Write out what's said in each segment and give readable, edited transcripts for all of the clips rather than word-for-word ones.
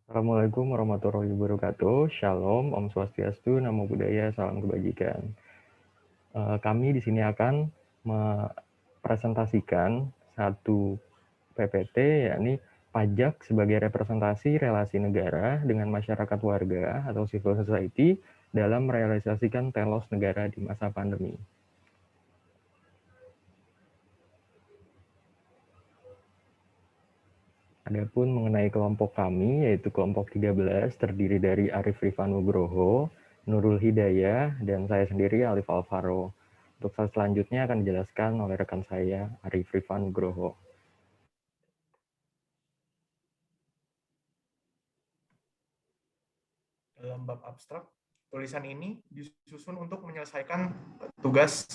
Assalamualaikum warahmatullahi wabarakatuh. Shalom, Om Swastiastu, Namo Buddhaya, salam kebajikan. Kami di sini akan mempresentasikan satu PPT, yakni pajak sebagai representasi relasi negara dengan masyarakat warga atau civil society dalam merealisasikan telos negara di masa pandemi. Adapun mengenai kelompok kami, yaitu kelompok 13, terdiri dari Arif Rifan Nugroho, Nurul Hidayah, dan saya sendiri, Alif Alvaro. Untuk slide selanjutnya akan dijelaskan oleh rekan saya, Arif Rifan Nugroho. Dalam bab abstrak, tulisan ini disusun untuk menyelesaikan tugas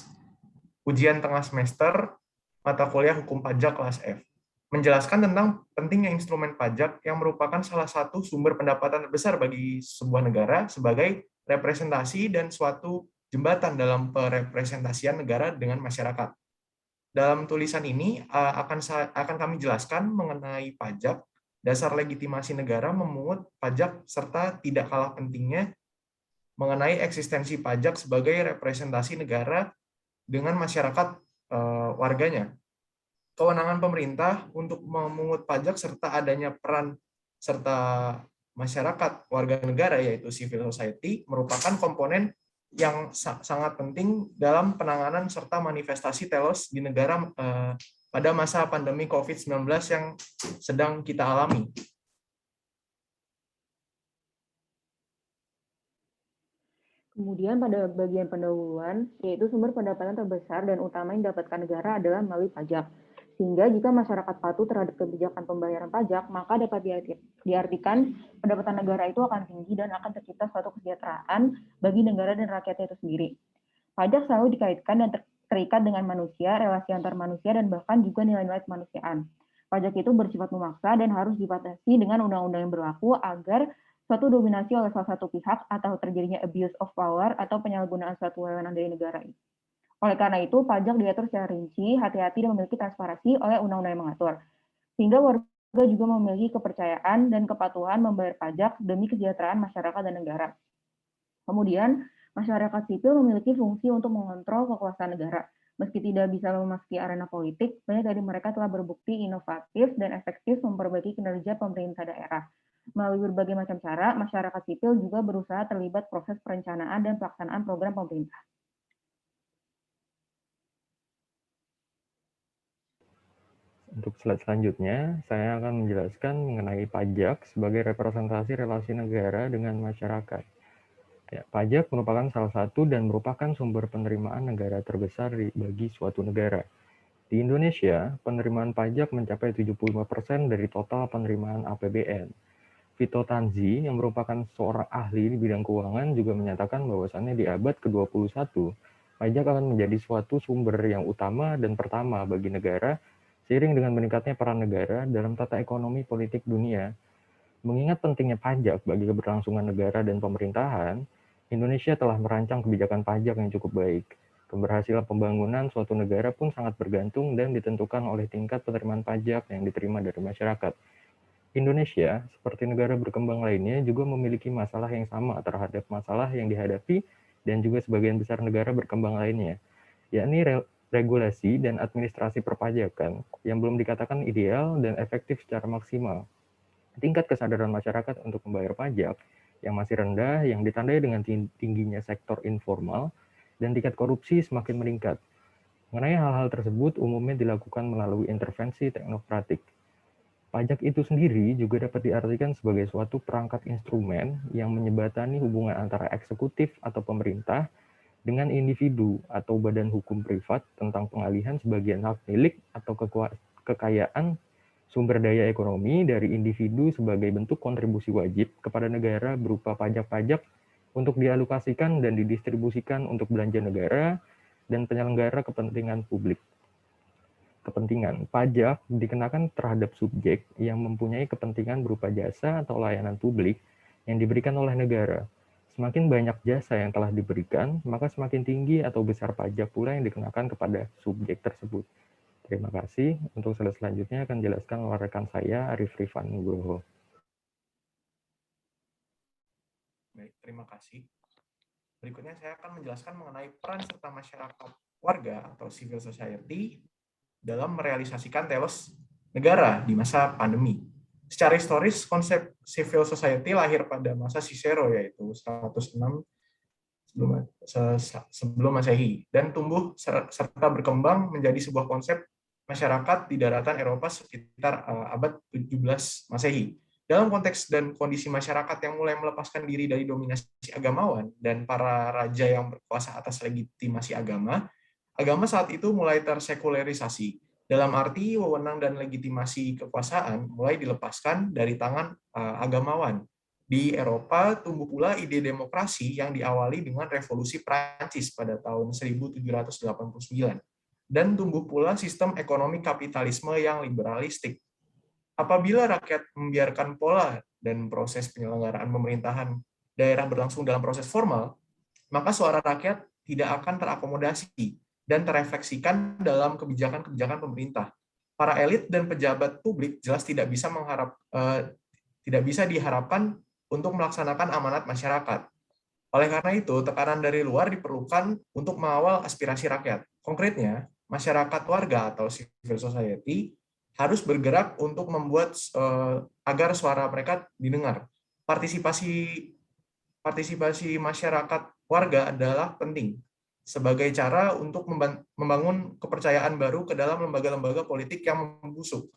ujian tengah semester mata kuliah hukum pajak kelas F. Menjelaskan tentang pentingnya instrumen pajak yang merupakan salah satu sumber pendapatan terbesar bagi sebuah negara sebagai representasi dan suatu jembatan dalam perepresentasian negara dengan masyarakat. Dalam tulisan ini akan kami jelaskan mengenai pajak, dasar legitimasi negara memungut pajak, serta tidak kalah pentingnya mengenai eksistensi pajak sebagai representasi negara dengan masyarakat warganya. Kewenangan pemerintah untuk memungut pajak serta adanya peran serta masyarakat warga negara yaitu civil society merupakan komponen yang sangat penting dalam penanganan serta manifestasi telos di negara pada masa pandemi COVID-19 yang sedang kita alami. Kemudian pada bagian pendahuluan, yaitu sumber pendapatan terbesar dan utama yang didapatkan negara adalah melalui pajak. Sehingga jika masyarakat patuh terhadap kebijakan pembayaran pajak, maka dapat diartikan pendapatan negara itu akan tinggi dan akan tercipta suatu kesejahteraan bagi negara dan rakyatnya itu sendiri. Pajak selalu dikaitkan dan terikat dengan manusia, relasi antar manusia, dan bahkan juga nilai-nilai kemanusiaan. Pajak itu bersifat memaksa dan harus dibatasi dengan undang-undang yang berlaku agar suatu dominasi oleh salah satu pihak atau terjadinya abuse of power atau penyalahgunaan suatu wewenang dari negara. Oleh karena itu, pajak diatur secara rinci, hati-hati dan memiliki transparansi oleh undang-undang yang mengatur. Sehingga warga juga memiliki kepercayaan dan kepatuhan membayar pajak demi kesejahteraan masyarakat dan negara. Kemudian, masyarakat sipil memiliki fungsi untuk mengontrol kekuasaan negara. Meski tidak bisa memasuki arena politik, banyak dari mereka telah berbukti inovatif dan efektif memperbaiki kinerja pemerintah daerah. Melalui berbagai macam cara, masyarakat sipil juga berusaha terlibat proses perencanaan dan pelaksanaan program pemerintah. Untuk slide selanjutnya, saya akan menjelaskan mengenai pajak sebagai representasi relasi negara dengan masyarakat. Ya, pajak merupakan salah satu dan merupakan sumber penerimaan negara terbesar bagi suatu negara. Di Indonesia, penerimaan pajak mencapai 75% dari total penerimaan APBN. Vito Tanzi, yang merupakan seorang ahli di bidang keuangan, juga menyatakan bahwasannya di abad ke-21, pajak akan menjadi suatu sumber yang utama dan pertama bagi negara, seiring dengan meningkatnya peran negara dalam tata ekonomi politik dunia. Mengingat pentingnya pajak bagi keberlangsungan negara dan pemerintahan, Indonesia telah merancang kebijakan pajak yang cukup baik. Keberhasilan pembangunan suatu negara pun sangat bergantung dan ditentukan oleh tingkat penerimaan pajak yang diterima dari masyarakat. Indonesia, seperti negara berkembang lainnya, juga memiliki masalah yang sama terhadap masalah yang dihadapi dan juga sebagian besar negara berkembang lainnya, yakni regulasi dan administrasi perpajakan yang belum dikatakan ideal dan efektif secara maksimal. Tingkat kesadaran masyarakat untuk membayar pajak yang masih rendah, yang ditandai dengan tingginya sektor informal, dan tingkat korupsi semakin meningkat. Mengenai hal-hal tersebut umumnya dilakukan melalui intervensi teknokratik. Pajak itu sendiri juga dapat diartikan sebagai suatu perangkat instrumen yang menyebatani hubungan antara eksekutif atau pemerintah dengan individu atau badan hukum privat tentang pengalihan sebagian hak milik atau kekayaan sumber daya ekonomi dari individu sebagai bentuk kontribusi wajib kepada negara berupa pajak-pajak untuk dialokasikan dan didistribusikan untuk belanja negara dan penyelenggara kepentingan publik. Kepentingan pajak dikenakan terhadap subjek yang mempunyai kepentingan berupa jasa atau layanan publik yang diberikan oleh negara. Semakin banyak jasa yang telah diberikan, maka semakin tinggi atau besar pajak pula yang dikenakan kepada subjek tersebut. Terima kasih. Untuk slide selanjutnya akan dijelaskan oleh rekan saya, Arif Rifan Nugroho. Baik, terima kasih. Berikutnya saya akan menjelaskan mengenai peran serta masyarakat warga atau civil society dalam merealisasikan telos negara di masa pandemi. Secara historis, konsep civil society lahir pada masa Cicero, yaitu 106 sebelum Masehi, dan tumbuh serta berkembang menjadi sebuah konsep masyarakat di daratan Eropa sekitar abad 17 Masehi. Dalam konteks dan kondisi masyarakat yang mulai melepaskan diri dari dominasi agamawan dan para raja yang berkuasa atas legitimasi agama, agama saat itu mulai tersekularisasi. Dalam arti wewenang dan legitimasi kekuasaan mulai dilepaskan dari tangan agamawan. Di Eropa tumbuh pula ide demokrasi yang diawali dengan revolusi Prancis pada tahun 1789 dan tumbuh pula sistem ekonomi kapitalisme yang liberalistik. Apabila rakyat membiarkan pola dan proses penyelenggaraan pemerintahan daerah berlangsung dalam proses formal, maka suara rakyat tidak akan terakomodasi dan terefleksikan dalam kebijakan-kebijakan pemerintah. Para elit dan pejabat publik jelas tidak bisa diharapkan untuk melaksanakan amanat masyarakat. Oleh karena itu, tekanan dari luar diperlukan untuk mengawal aspirasi rakyat. Konkretnya, masyarakat warga atau civil society harus bergerak untuk membuat agar suara mereka didengar. Partisipasi masyarakat warga adalah penting sebagai cara untuk membangun kepercayaan baru ke dalam lembaga-lembaga politik yang membusuk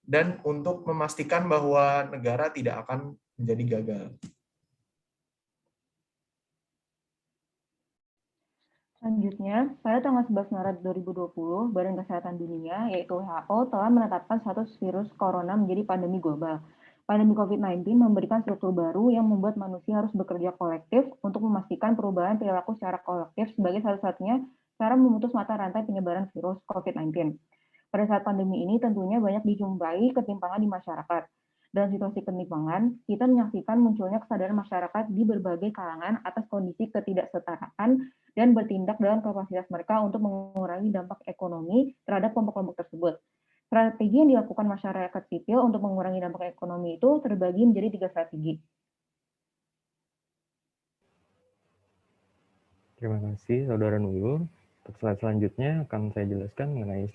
dan untuk memastikan bahwa negara tidak akan menjadi gagal. Selanjutnya, pada tanggal 11 Maret 2020, Badan Kesehatan Dunia, yaitu WHO, telah menetapkan status virus corona menjadi pandemi global. Pandemi COVID-19 memberikan struktur baru yang membuat manusia harus bekerja kolektif untuk memastikan perubahan perilaku secara kolektif sebagai satu-satunya cara memutus mata rantai penyebaran virus COVID-19. Pada saat pandemi ini tentunya banyak dijumpai ketimpangan di masyarakat. Dalam situasi ketimpangan, kita menyaksikan munculnya kesadaran masyarakat di berbagai kalangan atas kondisi ketidaksetaraan dan bertindak dalam kapasitas mereka untuk mengurangi dampak ekonomi terhadap kelompok-kelompok tersebut. Strategi yang dilakukan masyarakat sipil untuk mengurangi dampak ekonomi itu terbagi menjadi 3 strategi. Terima kasih, Saudara Nurul. Untuk slide selanjutnya akan saya jelaskan mengenai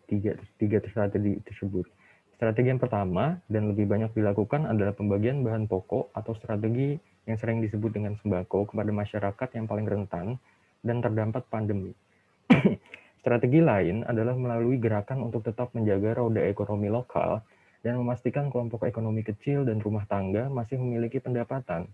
tiga strategi tersebut. Strategi yang pertama dan lebih banyak dilakukan adalah pembagian bahan pokok atau strategi yang sering disebut dengan sembako kepada masyarakat yang paling rentan dan terdampak pandemi. Strategi lain adalah melalui gerakan untuk tetap menjaga roda ekonomi lokal dan memastikan kelompok ekonomi kecil dan rumah tangga masih memiliki pendapatan.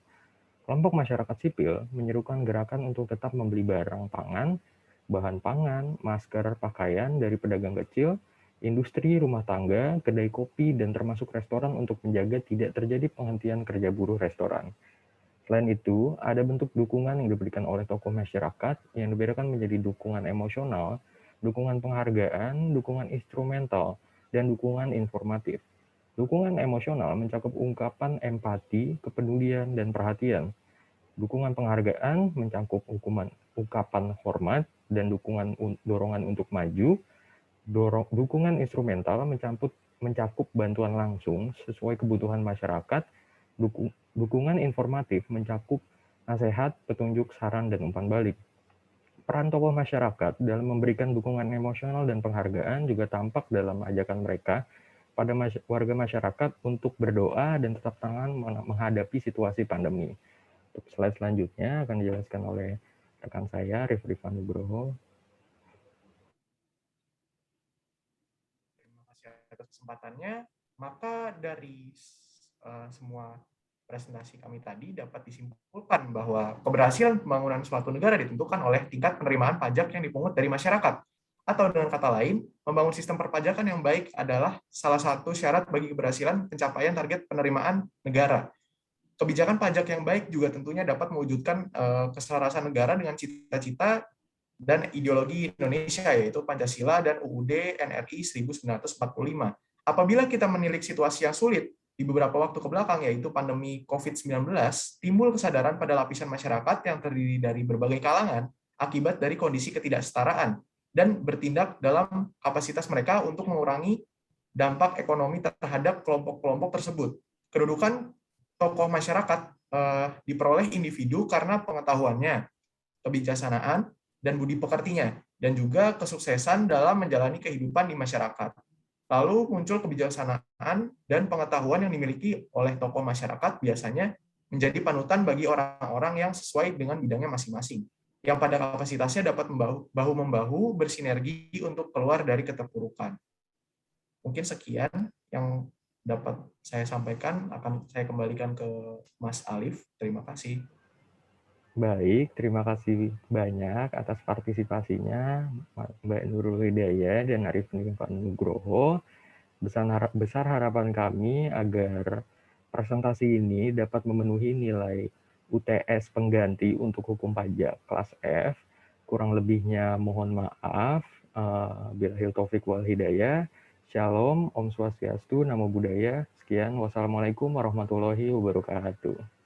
Kelompok masyarakat sipil menyerukan gerakan untuk tetap membeli barang pangan, bahan pangan, masker, pakaian dari pedagang kecil, industri rumah tangga, kedai kopi, dan termasuk restoran untuk menjaga tidak terjadi penghentian kerja buruh restoran. Selain itu, ada bentuk dukungan yang diberikan oleh tokoh masyarakat yang dibedakan menjadi dukungan emosional, dukungan penghargaan, dukungan instrumental, dan dukungan informatif. Dukungan emosional mencakup ungkapan empati, kepedulian, dan perhatian. Dukungan penghargaan mencakup ungkapan hormat dan dukungan dorongan untuk maju. Dukungan instrumental mencakup bantuan langsung sesuai kebutuhan masyarakat. Dukungan informatif mencakup nasihat, petunjuk, saran, dan umpan balik. Peran tokoh masyarakat dalam memberikan dukungan emosional dan penghargaan juga tampak dalam ajakan mereka pada warga masyarakat untuk berdoa dan tetap tangan menghadapi situasi pandemi. Untuk slide selanjutnya akan dijelaskan oleh rekan saya, Rifri Nugroho. Terima kasih atas kesempatannya. Maka dari semua presentasi kami tadi dapat disimpulkan bahwa keberhasilan pembangunan suatu negara ditentukan oleh tingkat penerimaan pajak yang dipungut dari masyarakat. Atau dengan kata lain, membangun sistem perpajakan yang baik adalah salah satu syarat bagi keberhasilan pencapaian target penerimaan negara. Kebijakan pajak yang baik juga tentunya dapat mewujudkan keselarasan negara dengan cita-cita dan ideologi Indonesia, yaitu Pancasila dan UUD NRI 1945. Apabila kita menilik situasi yang sulit di beberapa waktu kebelakang, yaitu pandemi COVID-19, timbul kesadaran pada lapisan masyarakat yang terdiri dari berbagai kalangan akibat dari kondisi ketidaksetaraan dan bertindak dalam kapasitas mereka untuk mengurangi dampak ekonomi terhadap kelompok-kelompok tersebut. Kedudukan tokoh masyarakat diperoleh individu karena pengetahuannya, kebijaksanaan, dan budi pekertinya, dan juga kesuksesan dalam menjalani kehidupan di masyarakat. Lalu muncul kebijaksanaan dan pengetahuan yang dimiliki oleh tokoh masyarakat biasanya menjadi panutan bagi orang-orang yang sesuai dengan bidangnya masing-masing, yang pada kapasitasnya dapat bahu-membahu bersinergi untuk keluar dari keterpurukan. Mungkin sekian yang dapat saya sampaikan, akan saya kembalikan ke Mas Alif. Terima kasih. Baik, terima kasih banyak atas partisipasinya Mbak Nurul Hidayah dan Arifin Nugroho. Besar harapan kami agar presentasi ini dapat memenuhi nilai UTS pengganti untuk hukum pajak kelas F. Kurang lebihnya mohon maaf. Billahil taufiq wal hidayah. Shalom, Om Swastiastu, Namo Buddhaya. Sekian, wassalamualaikum warahmatullahi wabarakatuh.